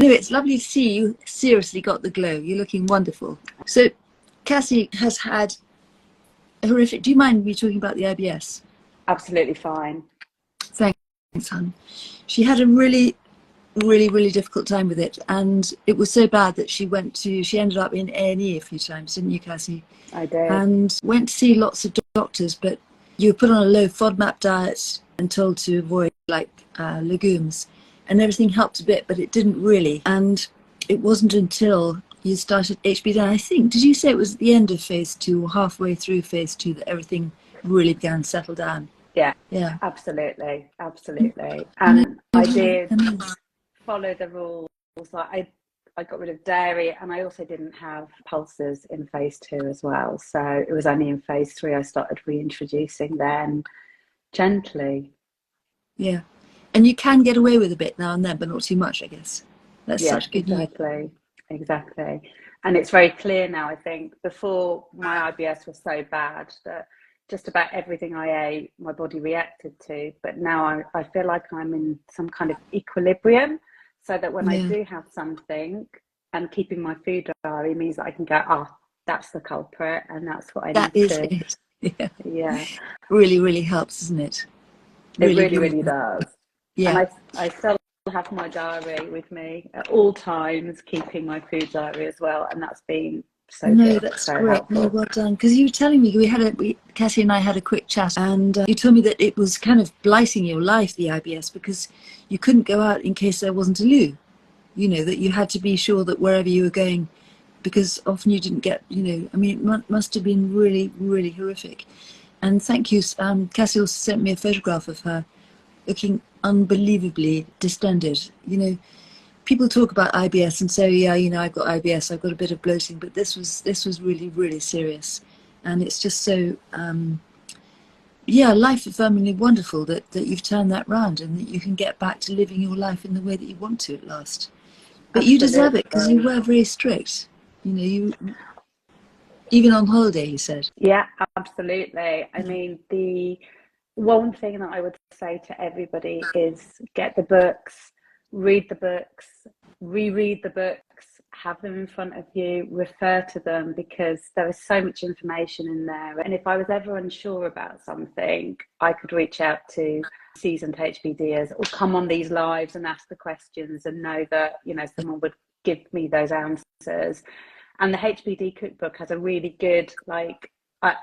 Anyway, it's lovely to see you seriously got the glow. You're looking wonderful. So Cassie has had a horrific, do you mind me talking about the IBS? Absolutely fine. Thanks, hon. She had a really difficult time with it, and it was so bad that she ended up in A&E a few times, didn't you, Cassie? I did. And went to see lots of doctors, but you were put on a low FODMAP diet and told to avoid legumes, and everything helped a bit, but it didn't really. And it wasn't until you started HBD, and I think, did you say it was at the end of phase 2 or halfway through phase 2 that everything really began to settle down? Yeah, absolutely. And I did follow the rules. Like I got rid of dairy, and I also didn't have pulses in phase 2 as well. So it was only in phase 3 I started reintroducing them gently. Yeah, and you can get away with a bit now and then, but not too much, I guess. That's such good news. Exactly. And it's very clear now, I think. Before, my IBS was so bad that just about everything I ate, my body reacted to. But now I feel like I'm in some kind of equilibrium, so that when I do have something, and keeping my food diary means that I can go, that's the culprit, and that's what I need to. It. Yeah. Really helps, isn't it? It really does. Yeah. And I still have my diary with me at all times, keeping my food diary as well, and that's been so good. That's so great. helpful. No, well done. Because you were telling me, Cassie and I had a quick chat, and you told me that it was kind of blighting your life, the IBS, because you couldn't go out in case there wasn't a loo. You know, that you had to be sure that wherever you were going, because often you didn't get, I mean, it must have been really horrific. And thank you. Cassie also sent me a photograph of her looking unbelievably distended. People talk about IBS and say, I've got IBS, I've got a bit of bloating, but this was really serious. And it's just so, life-affirmingly wonderful that you've turned that round and that you can get back to living your life in the way that you want to at last. But Absolutely. You deserve it, because you were very strict. You even on holiday, you said. Yeah, absolutely. I mean, the one thing that I would say to everybody is get the books, read the books, reread the books, have them in front of you, refer to them, because there is so much information in there. And if I was ever unsure about something, I could reach out to seasoned HBDers or come on these lives and ask the questions and know that, someone would give me those answers. And the HBD Cookbook has a really good,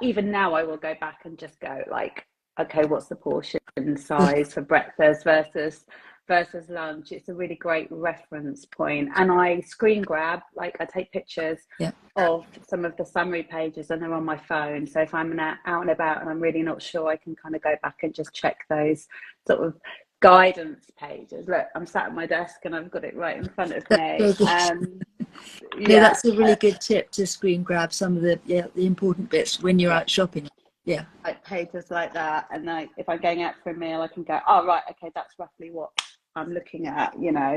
even now I will go back and just go okay, what's the portion size for breakfast versus lunch? It's a really great reference point. And I screen grab, I take pictures of some of the summary pages, and they're on my phone. So if I'm out and about and I'm really not sure, I can kind of go back and just check those sort of guidance pages. Look, I'm sat at my desk and I've got it right in front of me. That's a really good tip, to screen grab some of the important bits when you're out shopping. Yeah, like pages like that, and if I'm going out for a meal, I can go, right, okay, that's roughly what I'm looking at.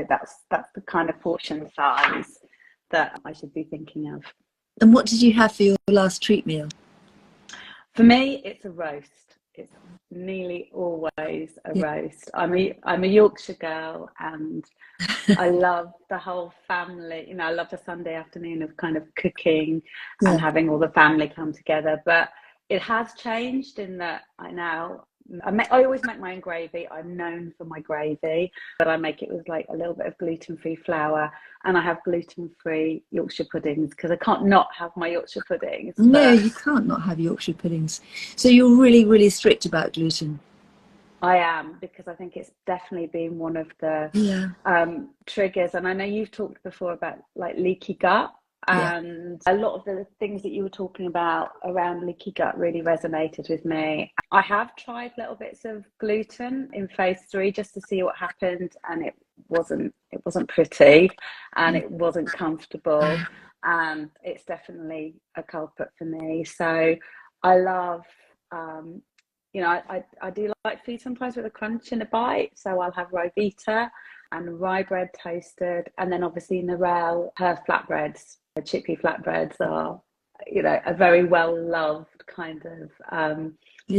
That's the kind of portion size that I should be thinking of. And what did you have for your last treat meal? For me, it's a roast. It's nearly always a roast. I'm a Yorkshire girl, and I love the whole family. I love the Sunday afternoon of kind of cooking and having all the family come together. But it has changed in that I always make my own gravy. I'm known for my gravy, but I make it with a little bit of gluten-free flour, and I have gluten-free Yorkshire puddings, because I can't not have my Yorkshire puddings. No, you can't not have Yorkshire puddings. So you're really strict about gluten. I am, because I think it's definitely been one of the triggers. And I know you've talked before about leaky gut. And a lot of the things that you were talking about around leaky gut really resonated with me. I have tried little bits of gluten in phase 3 just to see what happened, and it wasn't pretty, and it wasn't comfortable, and it's definitely a culprit for me. So I love I do like food sometimes with a crunch in a bite, so I'll have Rivita and rye bread toasted, and then obviously Narelle, her flatbreads. Chickpea flatbreads are, a very well loved kind of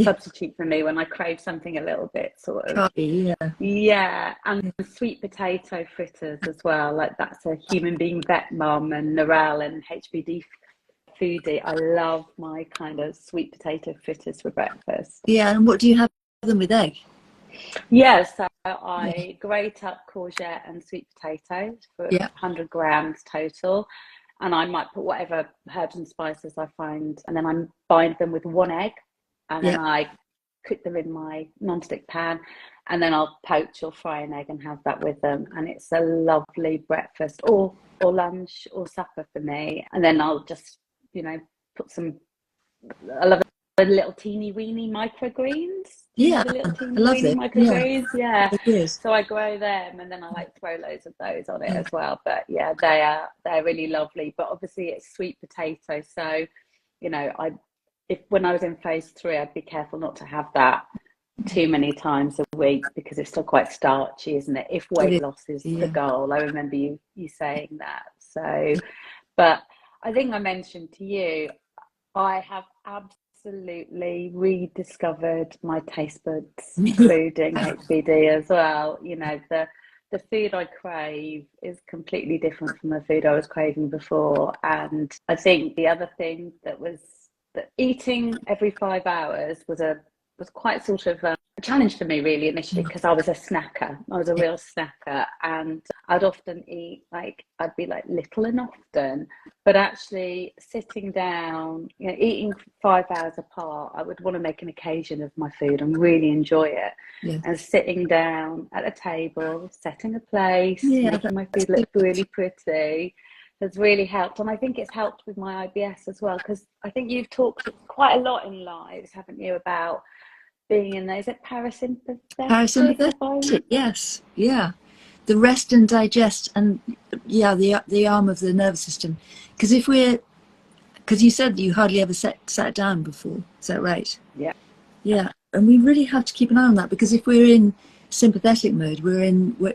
substitute for me when I crave something a little bit sort of. Carby, Yeah, and sweet potato fritters as well. Like that's a human being vet mum and Narelle and HBD foodie. I love my kind of sweet potato fritters for breakfast. Yeah, and what do you have them with egg? Yeah, so I grate up courgette and sweet potatoes for 100 grams total. And I might put whatever herbs and spices I find, and then I bind them with one egg, and then I cook them in my non-stick pan, and then I'll poach or fry an egg and have that with them, and it's a lovely breakfast or lunch or supper for me. And then I'll just, you know, put some, I love the little teeny weeny microgreens. Yeah, the little teeny I love weeny it. microgreens. Yeah. Yes. So I grow them, and then I like throw loads of those on it as well. But yeah, they're really lovely. But obviously it's sweet potato, so you know, when I was in phase 3, I'd be careful not to have that too many times a week because it's still quite starchy, isn't it? If weight loss is the goal. I remember you saying that. So, but I think I mentioned to you, I have absolutely rediscovered my taste buds, including HBD as well. You know, the food I crave is completely different from the food I was craving before. And I think the other thing that eating every 5 hours was quite sort of a challenge for me really initially, because I was a snacker. I was a real snacker, and I'd often eat I'd be like little and often, but actually sitting down, you know, eating 5 hours apart, I would want to make an occasion of my food and really enjoy it. And sitting down at a table, setting a place, making my food look really pretty has really helped. And I think it's helped with my IBS as well, because I think you've talked quite a lot in Lives, haven't you, about being in there. Is it parasympathetic? Parasympathetic, yes. Yeah. The rest and digest, and the arm of the nervous system. Because you said that you hardly ever sat down before. Is that right? Yeah. Yeah. And we really have to keep an eye on that, because if we're in sympathetic mode,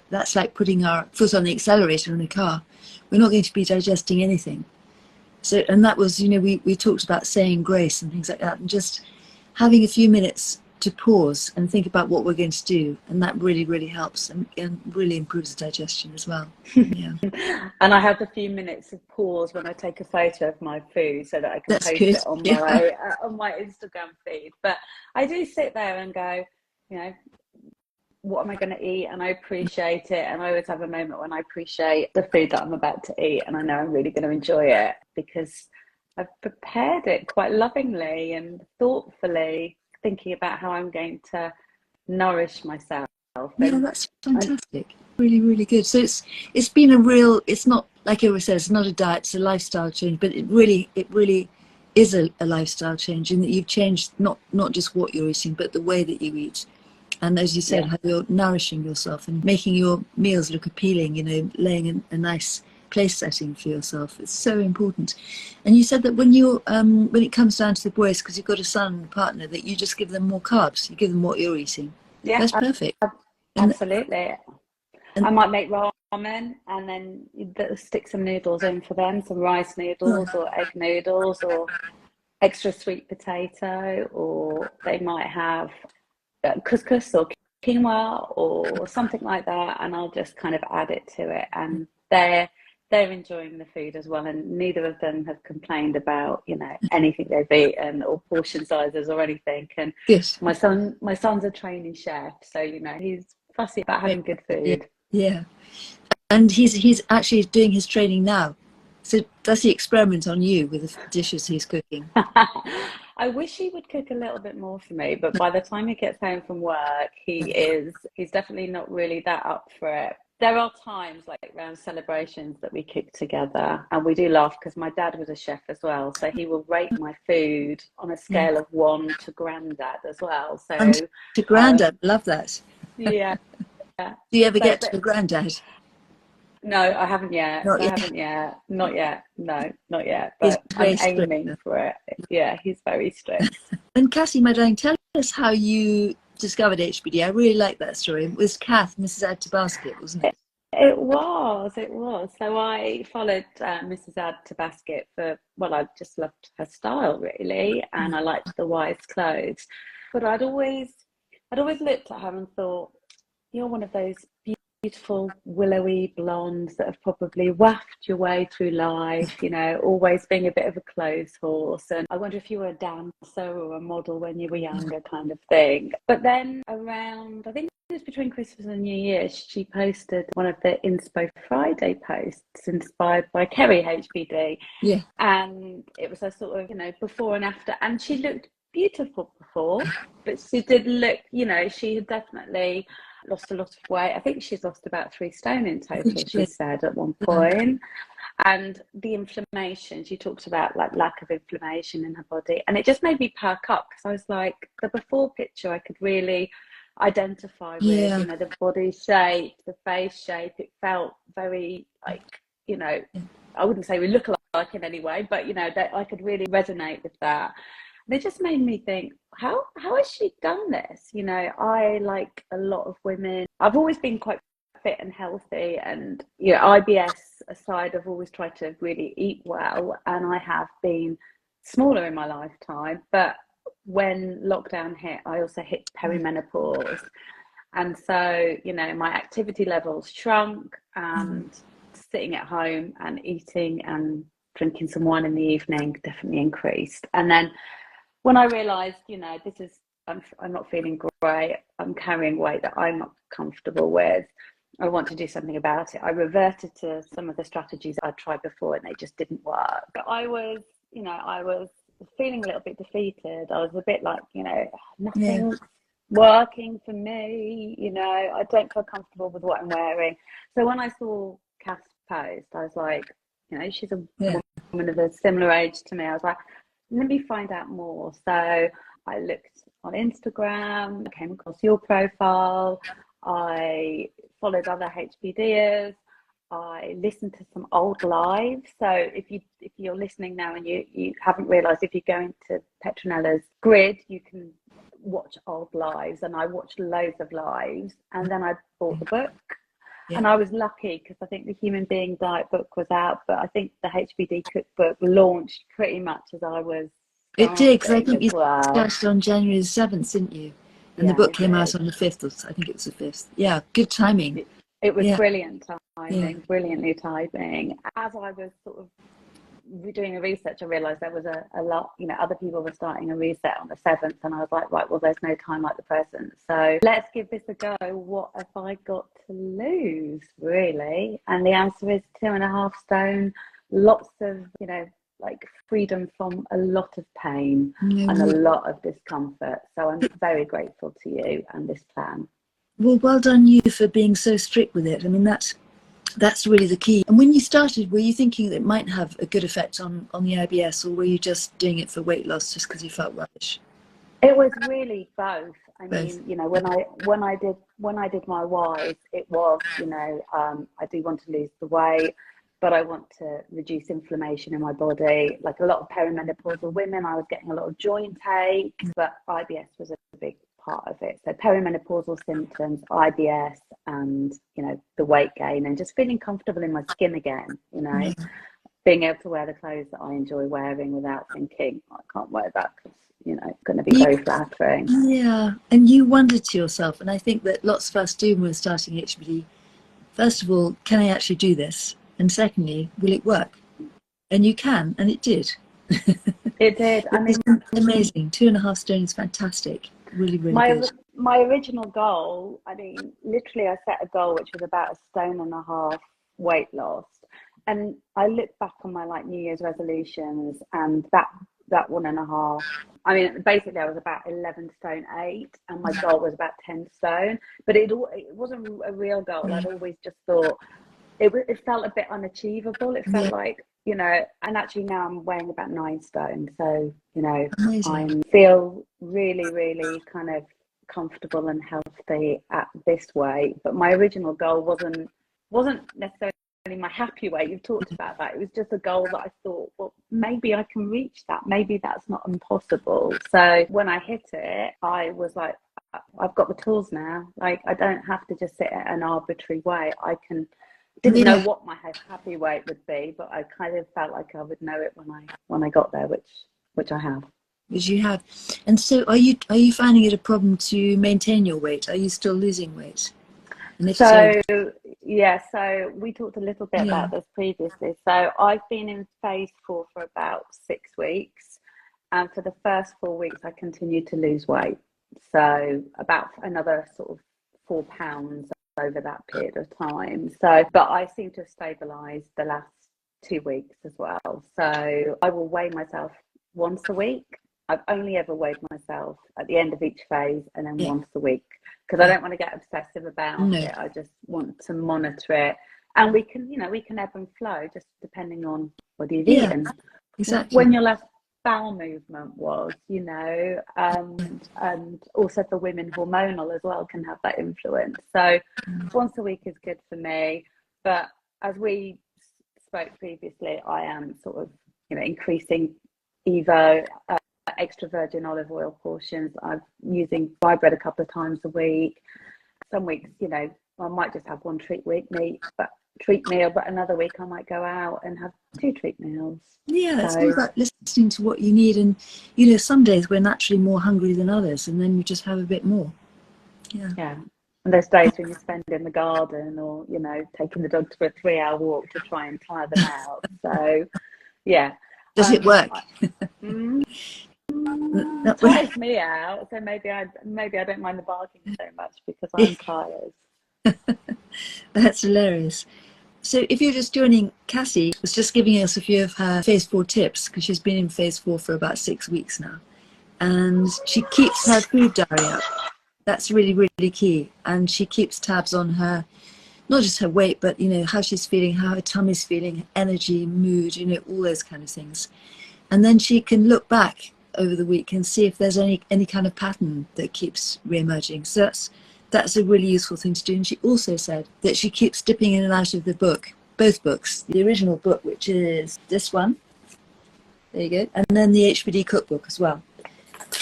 that's like putting our foot on the accelerator in a car. We're not going to be digesting anything. So, and that was, you know, we talked about saying grace and things like that, and just having a few minutes to pause and think about what we're going to do, and that really, really helps and really improves the digestion as well. Yeah. And I have a few minutes of pause when I take a photo of my food so that I can post it on my Instagram feed. But I do sit there and go, you know, what am I going to eat? And I appreciate it. And I always have a moment when I appreciate the food that I'm about to eat, and I know I'm really going to enjoy it because I've prepared it quite lovingly and thoughtfully, thinking about how I'm going to nourish myself. Yeah, that's fantastic. Really, really good. So it's been it's not, like everyone says, it's not a diet, it's a lifestyle change, but it really is a lifestyle change, in that you've changed not just what you're eating, but the way that you eat. And as you said, how you're nourishing yourself and making your meals look appealing, you know, laying a nice place setting for yourself. It's so important. And you said that when it comes down to the boys, because you've got a son and a partner, that you just give them more carbs. You give them what you're eating. Yeah, that's perfect. Absolutely. I might make ramen and then stick some noodles in for them, some rice noodles or egg noodles or extra sweet potato, or they might have couscous or quinoa or something like that, and I'll just kind of add it to it, and they're enjoying the food as well, and neither of them have complained about, you know, anything they've eaten or portion sizes or anything. And my son's a training chef, so you know, he's fussy about having good food. Yeah. And he's actually doing his training now. So does he experiment on you with the dishes he's cooking? I wish he would cook a little bit more for me, but by the time he gets home from work, he's definitely not really that up for it. There are times, like around celebrations, that we cook together, and we do laugh because my dad was a chef as well, so he will rate my food on a scale of 1 to granddad as well. So and to granddad, love that. Yeah. Do you ever get to a granddad? No, I haven't yet. Not yet. No, not yet. But I'm aiming for it. Yeah, he's very strict. And Cassie, my darling, tell us how you discovered HBD. I really like that story. It was Cath, Mrs. Add to Basket, wasn't it? It was. So I followed Mrs. Add to Basket I just loved her style, really, and I liked the wise clothes. but I'd always looked at her and thought, you're one of those beautiful willowy blondes that have probably waffed your way through life, you know, always being a bit of a clothes horse. And I wonder if you were a dancer or a model when you were younger, kind of thing. But then around, I think it was between Christmas and New Year, she posted one of the Inspo Friday posts inspired by Kerry HBD. Yeah. And it was a sort of, you know, before and after. And she looked beautiful before, but she did look, you know, she had definitely lost a lot of weight. I think she's lost about 3 stone in total, she said at one point. And the inflammation, she talked about like lack of inflammation in her body, and it just made me perk up, because I was like, the before picture I could really identify with, you know, the body shape, the face shape. It felt very like, you know, I wouldn't say we look alike in any way, but you know, that I could really resonate with that. And it just made me think, how has she done this? You know, I, like a lot of women, I've always been quite fit and healthy, and, you know, IBS aside, I've always tried to really eat well, and I have been smaller in my lifetime. But when lockdown hit, I also hit perimenopause. And so, you know, my activity levels shrunk, and sitting at home and eating and drinking some wine in the evening definitely increased. And then when I realised, you know, this is, I'm not feeling great, I'm carrying weight that I'm not comfortable with, I want to do something about it, I reverted to some of the strategies I'd tried before, and they just didn't work. But I was, you know, I was feeling a little bit defeated. I was a bit like, you know, nothing's working for me, you know, I don't feel comfortable with what I'm wearing. So when I saw Cath's post, I was like, you know, she's a woman of a similar age to me. I was like, let me find out more. So I looked on Instagram, I came across your profile, I followed other HBDers, I listened to some old lives. So if you're listening now and you haven't realised, if you go into Petronella's grid, you can watch old lives, and I watched loads of lives, and then I bought the book. And I was lucky, because I think the Human Being Diet book was out, but I think the HBD Cookbook launched pretty much as I was It did, because I think you started on January the 7th, didn't you? And the book came out on the 5th, or I think it was the 5th. Yeah, good timing. It was brilliant timing, brilliantly timing. As I was sort of doing a research, I realised there was a lot, you know, other people were starting a reset on the 7th, and I was like, right, well, there's no time like the present. So let's give this a go. What have I got to lose, really? And the answer is 2.5 stone, lots of, you know, like freedom from a lot of pain and a lot of discomfort. So I'm very grateful to you and this plan. Well, well done you for being so strict with it. I mean, that's really the key. And when you started, were you thinking that it might have a good effect on the IBS, or were you just doing it for weight loss just because you felt rubbish? It was really both. I mean, you know, when I did my whys, it was, you know, I do want to lose the weight, but I want to reduce inflammation in my body. Like a lot of perimenopausal women, I was getting a lot of joint aches, but IBS was a big part of it. So perimenopausal symptoms, IBS, and, you know, the weight gain, and just feeling comfortable in my skin again, you know, being able to wear the clothes that I enjoy wearing without thinking, I can't wear that because, you know, it's going to be very flattering. Yeah, and you wondered to yourself, and I think that lots of us do when we're starting HBD. First of all, can I actually do this? And secondly, will it work? And you can, and it did. It did. I mean, amazing. 2.5 stone is fantastic. Really, really good. My original goal, I mean, literally I set a goal which was about 1.5 stone weight loss. And I look back on my like New Year's resolutions, and that 1.5, I mean, basically I was about 11 stone 8, and my goal was about 10 stone, but it wasn't a real goal. I'd always just thought it felt a bit unachievable. It felt like, you know, and actually now I'm weighing about 9 stone. So, you know, I feel really, really kind of comfortable and healthy at this weight. But my original goal wasn't necessarily my happy weight. You've talked about that. It was just a goal that I thought, well, maybe I can reach that. Maybe that's not impossible. So when I hit it, I was like, I've got the tools now. Like, I don't have to just sit at an arbitrary weight. Didn't know what my happy weight would be, but I kind of felt like I would know it when I got there, which I have. which you have. And so are you finding it a problem to maintain your weight? Are you still losing weight? And if so yeah, so we talked a little bit yeah. about this previously. So I've been in phase 4 for about 6 weeks, and for the first 4 weeks I continued to lose weight, so about another sort of 4 pounds over that period of time. So but I seem to have stabilized the last 2 weeks as well. So I will weigh myself once a week. I've only ever weighed myself at the end of each phase and then Yeah. once a week, because I don't want to get obsessive about it. I just want to monitor it. And we can, we can ebb and flow just depending on what you've eaten. Exactly. When your last bowel movement was, and also for women, hormonal as well can have that influence. So once a week is good for me. But as we spoke previously, I am sort of, increasing Evo, extra virgin olive oil portions. I'm using rye bread a couple of times a week. Some weeks, I might just have one treat meal, but another week I might go out and have 2 treat meals. Yeah, it's all about listening to what you need. And, some days we're naturally more hungry than others, and then you just have a bit more. Yeah. And there's days when you spend in the garden or, taking the dogs for a 3-hour walk to try and tire them out. So, yeah. Does it work? It tires me out, so maybe I don't mind the barking so much because I'm tired. That's hilarious. So if you're just joining, Cassie was just giving us a few of her phase 4 tips, because she's been in phase 4 for about 6 weeks now, and she keeps her food diary up. That's really, really key. And she keeps tabs on her, not just her weight, but how she's feeling, how her tummy's feeling, energy, mood, all those kind of things. And then she can look back over the week and see if there's any kind of pattern that keeps re-emerging. So that's a really useful thing to do. And she also said that she keeps dipping in and out of the book, both books, the original book, which is this one, there you go, and then the HBD Cookbook as well.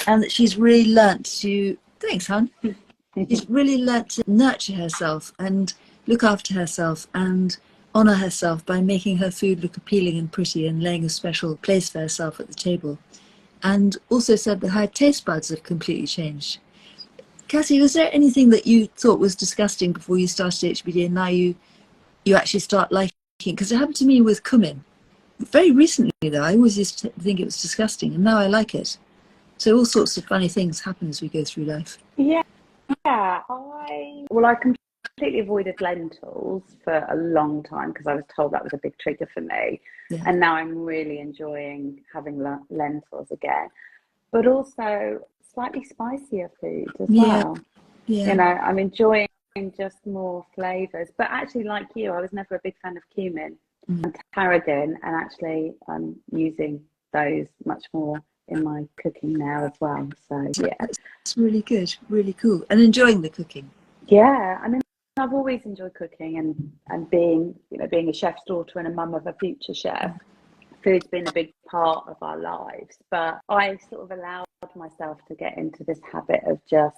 And that she's really learnt to, thanks hon, she's really learnt to nurture herself and look after herself and honour herself by making her food look appealing and pretty and laying a special place for herself at the table. And also said that her taste buds have completely changed. Cassie, was there anything that you thought was disgusting before you started HBD and now you actually start liking? Because it happened to me with cumin. Very recently, though, I always used to think it was disgusting, and now I like it. So all sorts of funny things happen as we go through life. Yeah, I completely avoided lentils for a long time because I was told that was a big trigger for me. Yeah. And now I'm really enjoying having lentils again. But also slightly spicier foods as well. Yeah. I'm enjoying just more flavours. But actually, like you, I was never a big fan of cumin and tarragon, and actually I'm using those much more in my cooking now as well. So yeah, it's really good, really cool, and enjoying the cooking. Yeah, I've always enjoyed cooking and being a chef's daughter and a mum of a future chef. Food's been a big part of our lives, but I sort of allowed myself to get into this habit of just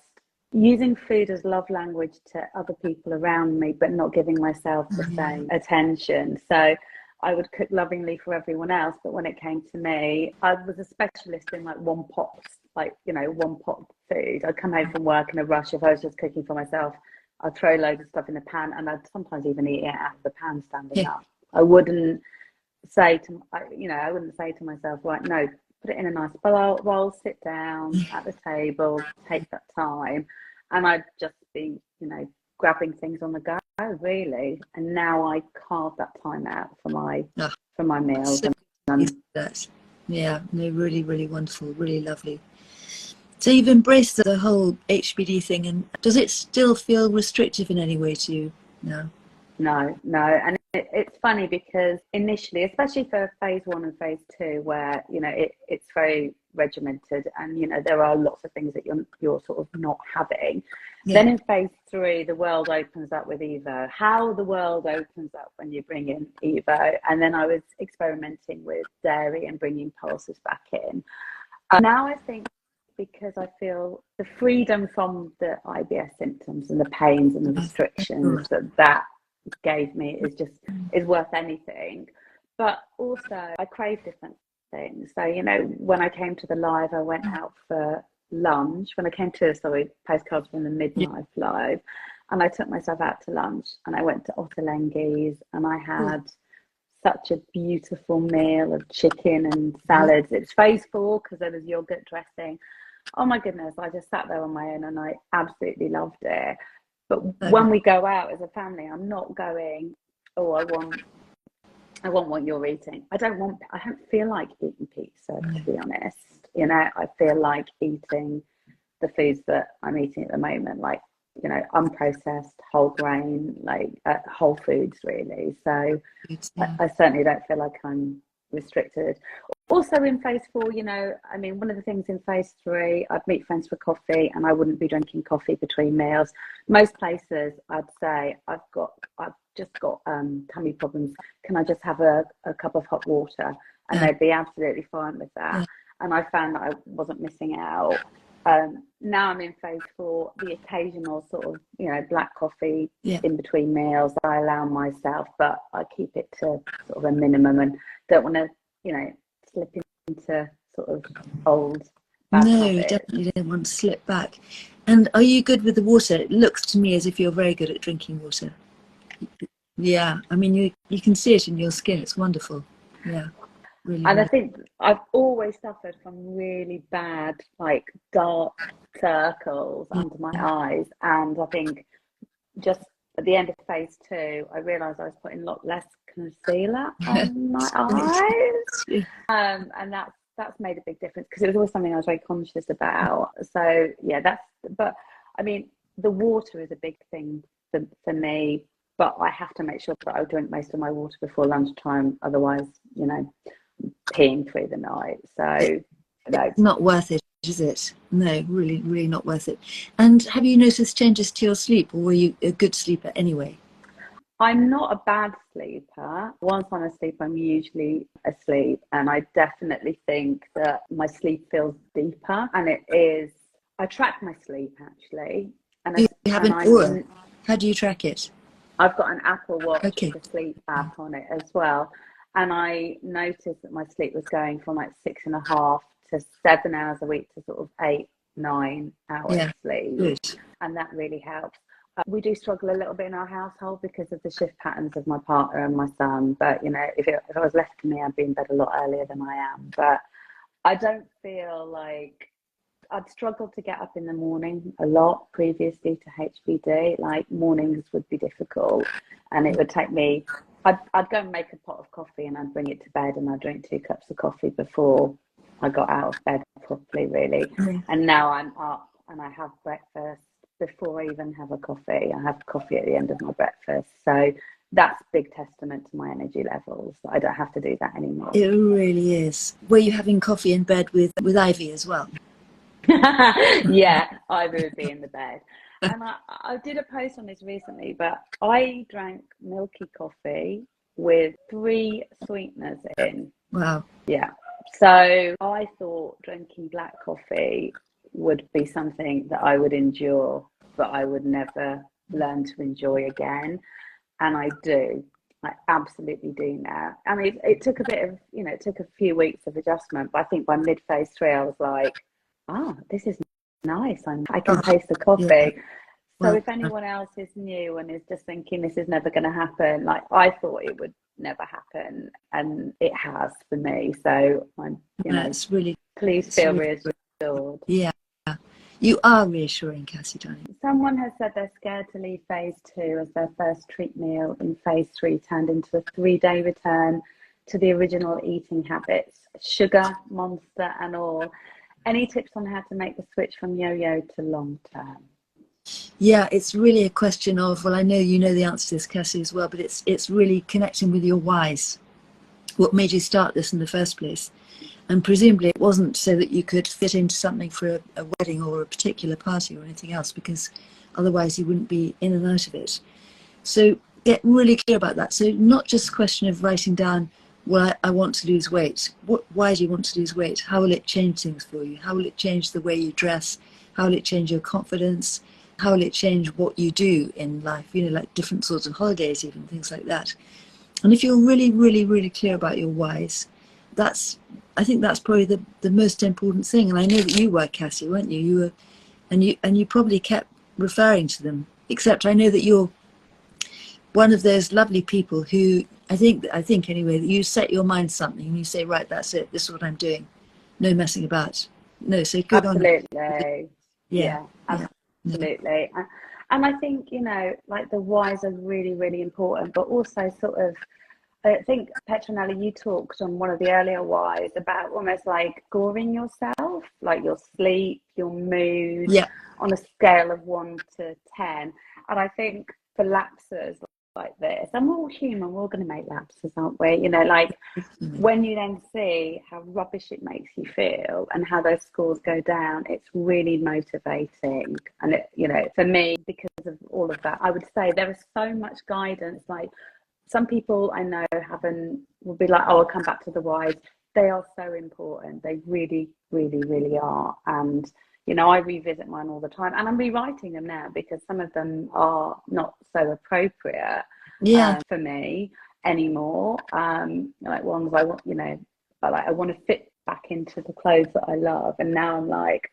using food as love language to other people around me, but not giving myself the same attention. So I would cook lovingly for everyone else, but when it came to me, I was a specialist in one pot food. I'd come home from work in a rush. If I was just cooking for myself, I'd throw loads of stuff in the pan, and I'd sometimes even eat it out of the pan standing up. I wouldn't say to myself, right, no, put it in a nice bowl, sit down at the table, take that time. And I'd just be, grabbing things on the go, really. And now I carve that time out for my meals. Yeah, no, really, really wonderful, really lovely. So you've embraced the whole HBD thing, and does it still feel restrictive in any way to you now? No. And it's funny because initially, especially for phase 1 and phase 2, where, it's very regimented and, there are lots of things that you're sort of not having. Yeah. Then in phase 3, the world opens up with Evo. How the world opens up when you bring in Evo. And then I was experimenting with dairy and bringing pulses back in. Now I think, because I feel the freedom from the IBS symptoms and the pains and the restrictions that gave me is worth anything. But also I crave different things. So, you know, when I came to the live, I went out for lunch. When I came to, sorry, Postcards from the Midlife Live, and I took myself out to lunch, and I went to Ottolenghi's, and I had such a beautiful meal of chicken and salads. It's phase 4 because there was yogurt dressing. Oh my goodness, I just sat there on my own and I absolutely loved it. But when we go out as a family, I'm not going, oh, I want what you're eating. I don't feel like eating pizza, to be honest. You know, I feel like eating the foods that I'm eating at the moment, like, you know, unprocessed, whole grain, like whole foods, really. So I certainly don't feel like I'm restricted. Also in phase 4, you know, I mean, one of the things in phase 3, I'd meet friends for coffee and I wouldn't be drinking coffee between meals. Most places I'd say, I've just got tummy problems. Can I just have a cup of hot water? And they'd be absolutely fine with that. And I found that I wasn't missing out. Now I'm in phase 4, the occasional sort of, you know, black coffee in between meals I allow myself, but I keep it to sort of a minimum and don't want to, you know, slip into sort of old bad habits. Definitely don't want to slip back. And are you good with the water? It looks to me as if you're very good at drinking water. Yeah, I mean, you can see it in your skin. It's wonderful. Yeah. Really and nice. I think I've always suffered from really bad, like dark circles under my eyes. And I think just at the end of phase 2, I realised I was putting a lot less concealer on my eyes. And that's made a big difference because it was always something I was very conscious about. So yeah, but I mean, the water is a big thing for me, but I have to make sure that I drink most of my water before lunchtime. Otherwise, you know, peeing through the night. So it's not worth it, is it? No, really, really not worth it. And have you noticed changes to your sleep, or were you a good sleeper anyway? I'm not a bad sleeper. Once I'm asleep, I'm usually asleep. And I definitely think that my sleep feels deeper. And it is, I track my sleep actually. And you have an Oura. How do you track it? I've got an Apple Watch with a sleep app on it as well. And I noticed that my sleep was going from like 6.5 to 7 hours a week to sort of 8-9 hours sleep. Good. And that really helps. We do struggle a little bit in our household because of the shift patterns of my partner and my son. But, you know, if I was left to me, I'd be in bed a lot earlier than I am. But I don't feel like I'd struggled to get up in the morning a lot previously to HBD. Like mornings would be difficult and it would take me, I'd go and make a pot of coffee and I'd bring it to bed and I'd drink 2 cups of coffee before I got out of bed properly, really. And now I'm up and I have breakfast before I even have a coffee. I have coffee at the end of my breakfast. So that's big testament to my energy levels. I don't have to do that anymore. It really is. Were you having coffee in bed with Ivy as well? Yeah, Ivy would be in the bed. And I did a post on this recently, but I drank milky coffee with 3 sweeteners in. Wow. Yeah. So I thought drinking black coffee would be something that I would endure, but I would never learn to enjoy again. And I do. I absolutely do now. I mean, it took a bit of, you know, it took a few weeks of adjustment, but I think by mid-phase 3, I was like, this is nice. I can taste the coffee. Yeah. So if anyone else is new and is just thinking this is never going to happen, like I thought it would never happen, and it has for me. So I'm, you know, it's really, please feel reassured. Yeah, you are reassuring, Cassie, darling. Someone has said they're scared to leave phase 2 as their first treat meal in phase 3 turned into a 3-day return to the original eating habits, sugar, monster, and all. Any tips on how to make the switch from yo-yo to long-term? Yeah, it's really a question of, well, I know you know the answer to this, Cassie, as well, but it's really connecting with your whys. What made you start this in the first place? And presumably it wasn't so that you could fit into something for a wedding or a particular party or anything else, because otherwise you wouldn't be in and out of it. So get really clear about that. So not just a question of writing down, well, I want to lose weight. Why do you want to lose weight? How will it change things for you? How will it change the way you dress? How will it change your confidence? How will it change what you do in life? You know, like different sorts of holidays, even things like that. And if you're really, really, really clear about your whys, I think that's probably the most important thing. And I know that you were, Cassie, weren't you? You were, and you probably kept referring to them. Except I know that you're one of those lovely people who I think anyway, that you set your mind something and you say, right, that's it. This is what I'm doing. No messing about. No, so good on you. Absolutely. Yeah. Absolutely. And I think, you know, like the whys are really, really important, but also sort of, I think, Petronella, you talked on one of the earlier whys about almost like scoring yourself, like your sleep, your mood, Yeah. on a scale of 1 to 10. And I think for lapses like this, and we're all human, we're all going to make lapses, aren't we? You know, like when you then see how rubbish it makes you feel and how those scores go down, it's really motivating. And it, you know, for me, because of all of that, I would say there is so much guidance. Like some people I know will be like, oh, I'll come back to the whys. They are so important. They really, really, really are. And you know, I revisit mine all the time, and I'm rewriting them now because some of them are not so appropriate for me anymore. Like ones I want, you know, I want to fit back into the clothes that I love, and now I'm like,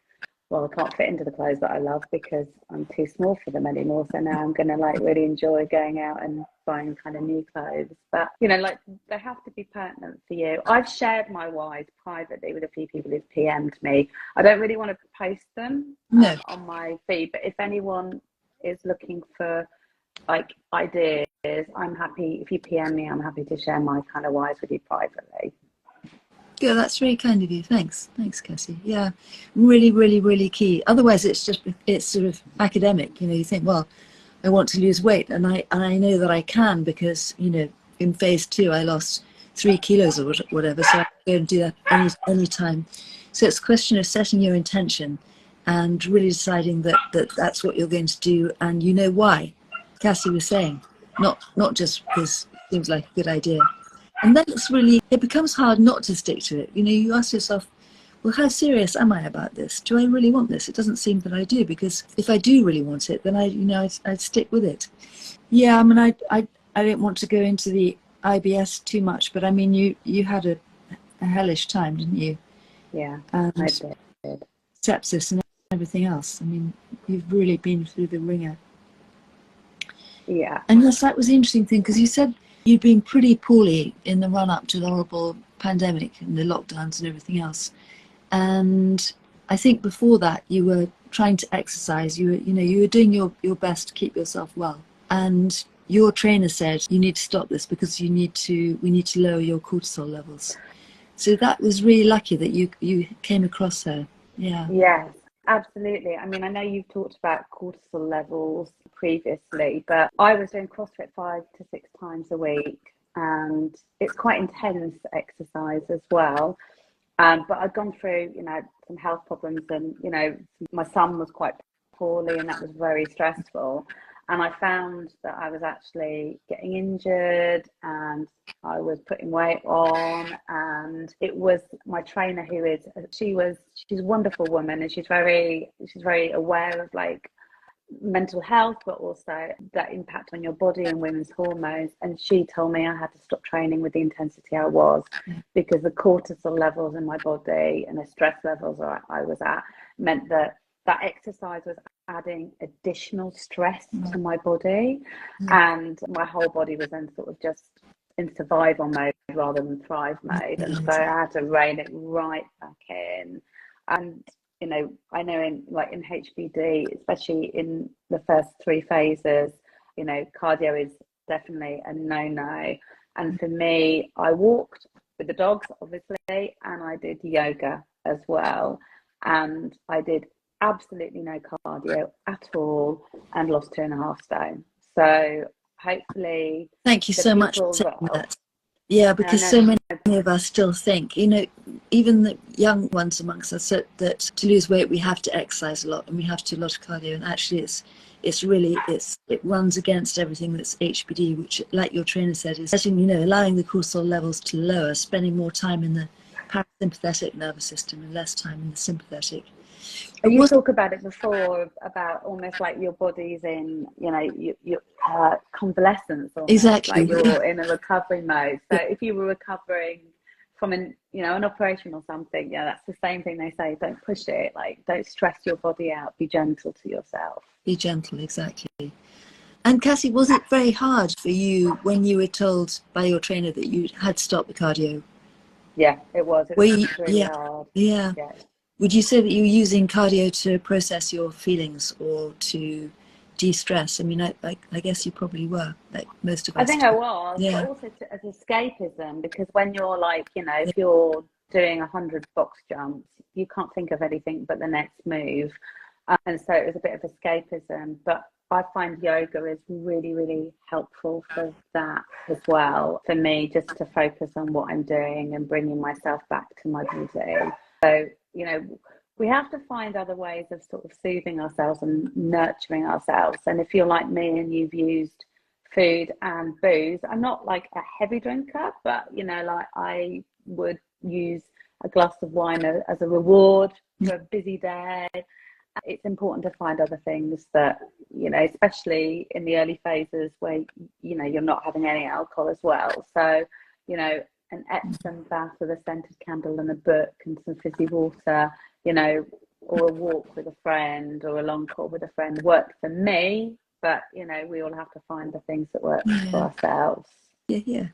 well, I can't fit into the clothes that I love because I'm too small for them anymore. So now I'm going to like really enjoy going out and buying kind of new clothes. But, you know, like they have to be pertinent for you. I've shared my whys privately with a few people who've PM'd me. I don't really want to post them on my feed, but if anyone is looking for like ideas, I'm happy. If you PM me, I'm happy to share my kind of whys with you privately. Yeah, that's very kind of you. Thanks, Cassie. Yeah, really, really, really key. Otherwise, it's sort of academic. You know, you think, well, I want to lose weight, and I know that I can because, you know, in phase 2 I lost 3 kilos or whatever, so I can go and do that any time. So it's a question of setting your intention and really deciding that that's what you're going to do, and you know why. Cassie was saying, not just because it seems like a good idea. And then it becomes hard not to stick to it. You know, you ask yourself, well, how serious am I about this? Do I really want this? It doesn't seem that I do, because if I do really want it, then I'd stick with it. Yeah, I mean, I don't want to go into the IBS too much, but I mean, you had a hellish time, didn't you? Yeah, and I did. Sepsis and everything else. I mean, you've really been through the ringer. Yeah. And yes, that was the interesting thing, because you said you'd been pretty poorly in the run-up to the horrible pandemic and the lockdowns and everything else. And I think before that you were trying to exercise. You were doing your best to keep yourself well. And your trainer said you need to stop this because we need to lower your cortisol levels. So that was really lucky that you came across her. Yeah. Yes, absolutely. I mean, I know you've talked about cortisol levels previously, but I was doing CrossFit 5 to 6 times a week, and it's quite intense exercise as well. But I'd gone through, you know, some health problems, and, you know, my son was quite poorly, and that was very stressful. And I found that I was actually getting injured, and I was putting weight on, and it was my trainer she's a wonderful woman, and she's very aware of like mental health, but also that impact on your body and women's hormones. And she told me I had to stop training with the intensity I was, because the cortisol levels in my body and the stress levels I was at meant that exercise was adding additional stress to my body, and my whole body was then sort of just in survival mode rather than thrive mode. And so I had to rein it right back in. And you know, I know in HBD, especially in the first 3 phases, you know, cardio is definitely a no. And for me, I walked with the dogs, obviously, and I did yoga as well, and I did absolutely no cardio at all, and lost 2.5 stone. So hopefully, thank you so much for saying that. Yeah, because so many of us still think, you know, even the young ones amongst us, that to lose weight we have to exercise a lot and we have to do a lot of cardio, and actually it runs against everything that's HBD, which, like your trainer said, is letting, you know, allowing the cortisol levels to lower, spending more time in the parasympathetic nervous system and less time in the sympathetic. You talk about it before, about almost like your body's in, you know, your convalescence, almost, exactly, like you're in a recovery mode. So if you were recovering from an operation or something, that's the same thing they say. Don't push it. Like, don't stress your body out. Be gentle to yourself. Be gentle, exactly. And Cassie, was it very hard for you when you were told by your trainer that you had to stop the cardio? Yeah, it was. It was really hard. Yeah. Would you say that you were using cardio to process your feelings or to de-stress? I mean, I guess you probably were, like most of us. I think I was, but also as escapism, because when you're like, if you're doing 100 box jumps, you can't think of anything but the next move. And so it was a bit of escapism. But I find yoga is really, really helpful for that as well, for me, just to focus on what I'm doing and bringing myself back to my body. So, we have to find other ways of sort of soothing ourselves and nurturing ourselves. And if you're like me and you've used food and booze, I'm not like a heavy drinker, but, like I would use a glass of wine as a reward for a busy day. It's important to find other things that, especially in the early phases where, you're not having any alcohol as well. So, an Epsom bath with a scented candle and a book and some fizzy water, or a walk with a friend or a long call with a friend worked for me. But, we all have to find the things that work for ourselves. Yeah.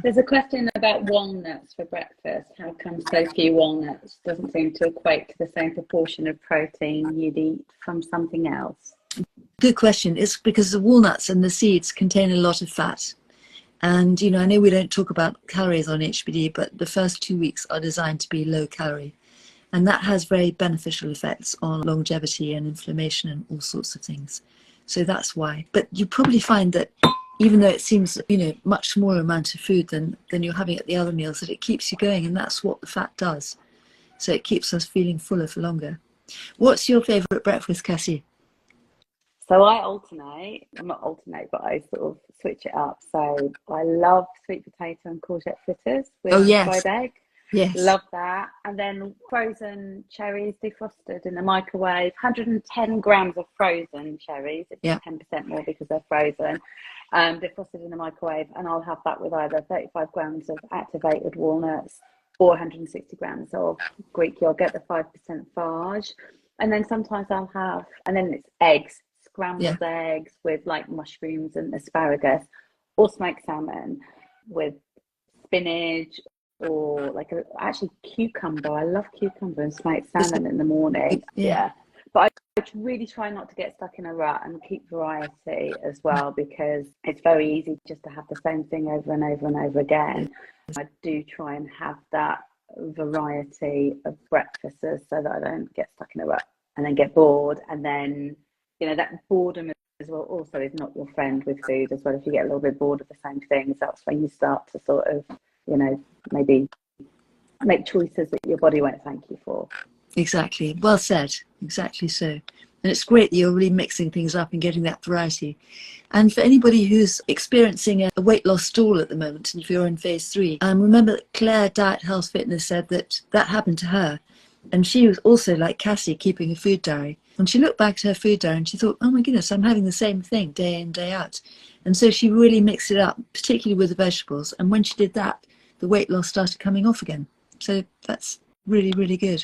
There's a question about walnuts for breakfast. How come so few walnuts? Doesn't seem to equate to the same proportion of protein you'd eat from something else. Good question. It's because the walnuts and the seeds contain a lot of fat. And, I know we don't talk about calories on HBD, but the first 2 weeks are designed to be low calorie. And that has very beneficial effects on longevity and inflammation and all sorts of things. So that's why. But you probably find that even though it seems, much smaller amount of food than you're having at the other meals, that it keeps you going. And that's what the fat does. So it keeps us feeling fuller for longer. What's your favourite breakfast, Cassie? So I alternate. I'm not alternate, but I sort of switch it up. So I love sweet potato and courgette fritters with fried egg. Yes. Love that. And then frozen cherries defrosted in the microwave. 110 grams of frozen cherries. It's 10% more because they're frozen. Defrosted in the microwave. And I'll have that with either 35 grams of activated walnuts or 160 grams of Greek yogurt, the 5% fage. And then sometimes I'll have, and then it's eggs. Scrambled eggs with like mushrooms and asparagus, or smoked salmon with spinach, or like actually cucumber. I love cucumber and smoked salmon in the morning. But I really try not to get stuck in a rut and keep variety as well, because it's very easy just to have the same thing over and over and over again. I do try and have that variety of breakfasts so that I don't get stuck in a rut and then get bored, and then that boredom as well also is not your friend with food as well. If you get a little bit bored of the same things, that's when you start to sort of, maybe make choices that your body won't thank you for. Exactly. Well said. Exactly so. And it's great that you're really mixing things up and getting that variety. And for anybody who's experiencing a weight loss stall at the moment, and if you're in phase 3, remember that Claire, Diet Health Fitness, said that happened to her. And she was also, like Cassie, keeping a food diary. And she looked back to her food diary and she thought, oh my goodness, I'm having the same thing day in, day out. And so she really mixed it up, particularly with the vegetables. And when she did that, the weight loss started coming off again. So that's really, really good.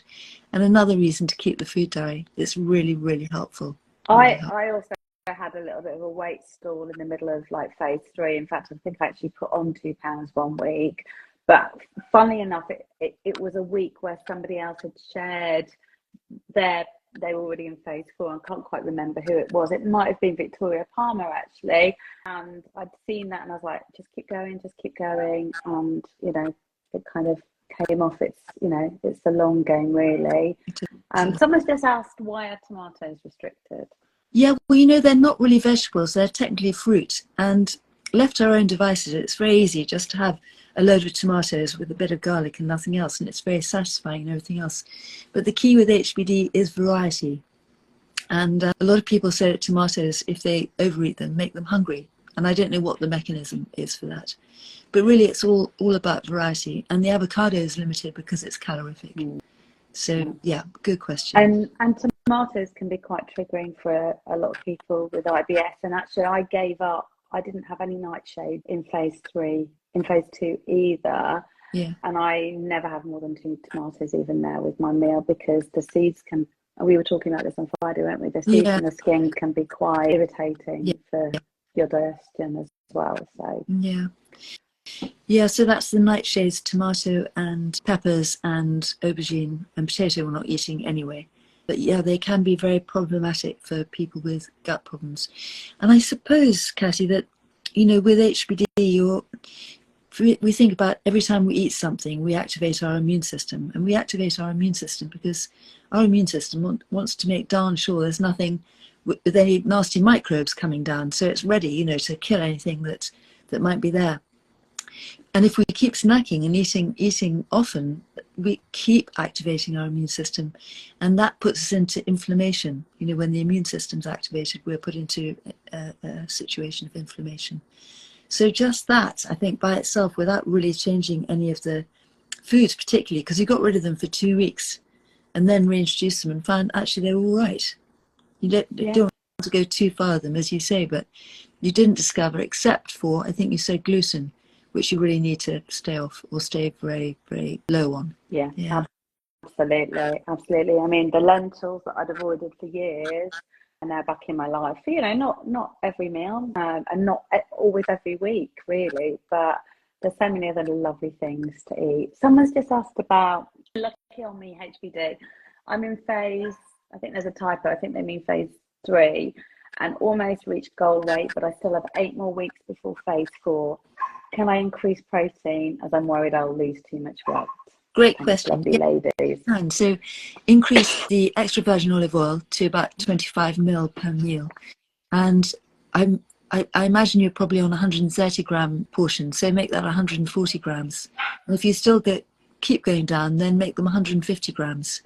And another reason to keep the food diary. It's really, really helpful. I also had a little bit of a weight stall in the middle of like phase 3. In fact, I think I actually put on 2 pounds 1 week. But funnily enough, it was a week where somebody else had shared they were already in phase 4. I can't quite remember who it was. It might have been Victoria Palmer, actually. And I'd seen that and I was like, just keep going. And, it kind of came off. It's a long game, really. Someone's just asked, why are tomatoes restricted? Yeah, well, they're not really vegetables. They're technically fruit. And left to our own devices, it's very easy just to have a load of tomatoes with a bit of garlic and nothing else, and it's very satisfying and everything else. But the key with HBD is variety. And a lot of people say that tomatoes, if they overeat them, make them hungry. And I don't know what the mechanism is for that. But really, it's all about variety. And the avocado is limited because it's calorific. So, yeah, good question. And tomatoes can be quite triggering for a lot of people with IBS. And actually, I gave up. I didn't have any nightshade in phase 3, in phase 2 either. Yeah. And I never have more than 2 tomatoes even now with my meal, because the seeds can, we were talking about this on Friday, weren't we? The seeds Yeah. in the skin can be quite irritating Yeah. for your digestion as well. So Yeah. Yeah, so that's the nightshades, tomato and peppers and aubergine and potato we're not eating anyway. But yeah, they can be very problematic for people with gut problems. And I suppose, Cathy, that, you know, with HBD, we think about every time we eat something, we activate our immune system. And we activate our immune system because our immune system wants to make darn sure there's nothing with any nasty microbes coming down. So it's ready, you know, to kill anything that might be there. And if we keep snacking and eating often, we keep activating our immune system, and that puts us into inflammation. You know, when the immune system's activated, we're put into a situation of inflammation. So just that, I think, by itself, without really changing any of the foods, particularly because you got rid of them for 2 weeks and then reintroduced them and found actually they were all right. You don't want to go too far with them, as you say, but you didn't discover, except for, I think you said gluten, which you really need to stay off or stay very, very low on. yeah. Absolutely. I mean, the lentils that I'd avoided for years are now back in my life. You know, not every meal, and not always every week, really, but there's so many other lovely things to eat. Someone's just asked about, lucky on me, HBD. I'm in phase, I think there's a typo, I think they mean phase 3, and almost reached goal weight, but I still have 8 more weeks before phase 4. Can I increase protein, as I'm worried I'll lose too much weight? Great question. Lovely ladies. And so increase the extra virgin olive oil to about 25 ml per meal. And I imagine you're probably on 130 gram portion, so make that 140 grams. And if you still keep going down, then make them 150 grams.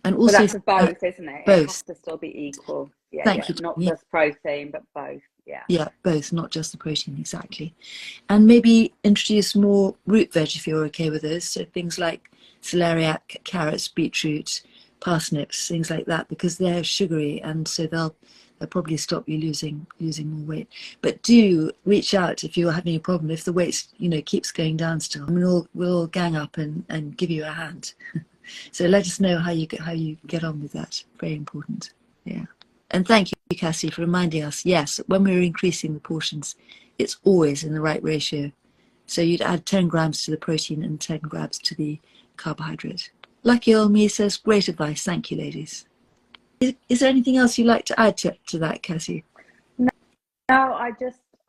And also, that's both, isn't it? Both. It has to still be equal. Yeah, Thank you. Not just protein, but both. Yeah, both, not just the protein, exactly. And maybe introduce more root veg if you're okay with those. So things like celeriac, carrots, beetroot, parsnips, things like that, because they're sugary, and so they'll probably stop you losing more weight. But do reach out if you're having a problem, if the weight, you know, keeps going down still. I mean, we'll all gang up and give you a hand. So let us know how you get on with that. Very important. Yeah. And thank you, Cassie, for reminding us, yes, when we're increasing the portions, it's always in the right ratio. So you'd add 10 grams to the protein and 10 grams to the carbohydrate. Lucky old me says, great advice. Thank you, ladies. Is there anything else you'd like to add to that, Cassie? No, I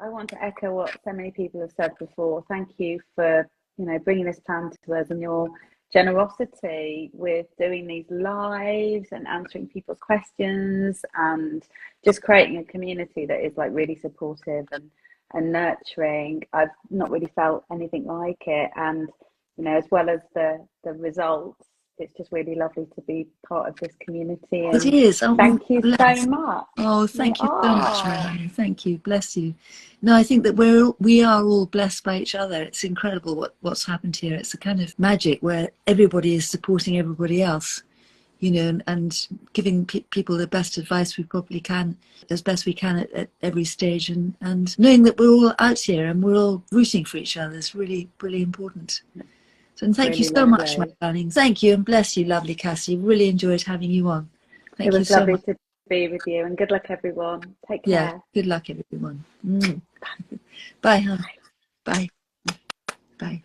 want to echo what so many people have said before. Thank you for, you know, bringing this plan to us, and your generosity with doing these lives and answering people's questions, and just creating a community that is like really supportive and nurturing. I've not really felt anything like it, and you know, as well as the results, it's just really lovely to be part of this community. And it is. thank you so much. Oh, thank you so much, Mary. Thank you. Bless you. No, I think that we are all blessed by each other. It's incredible what's happened here. It's a kind of magic where everybody is supporting everybody else, you know, and giving people the best advice we probably can, as best we can at every stage. And knowing that we're all out here and we're all rooting for each other is really, really important. So, and thank you so much, my darling. Thank you, and bless you, lovely Cassie. Really enjoyed having you on. Thank you so much. It was lovely to be with you, and good luck, everyone. Take care. Yeah, good luck, everyone. Bye, hon. Bye. Bye.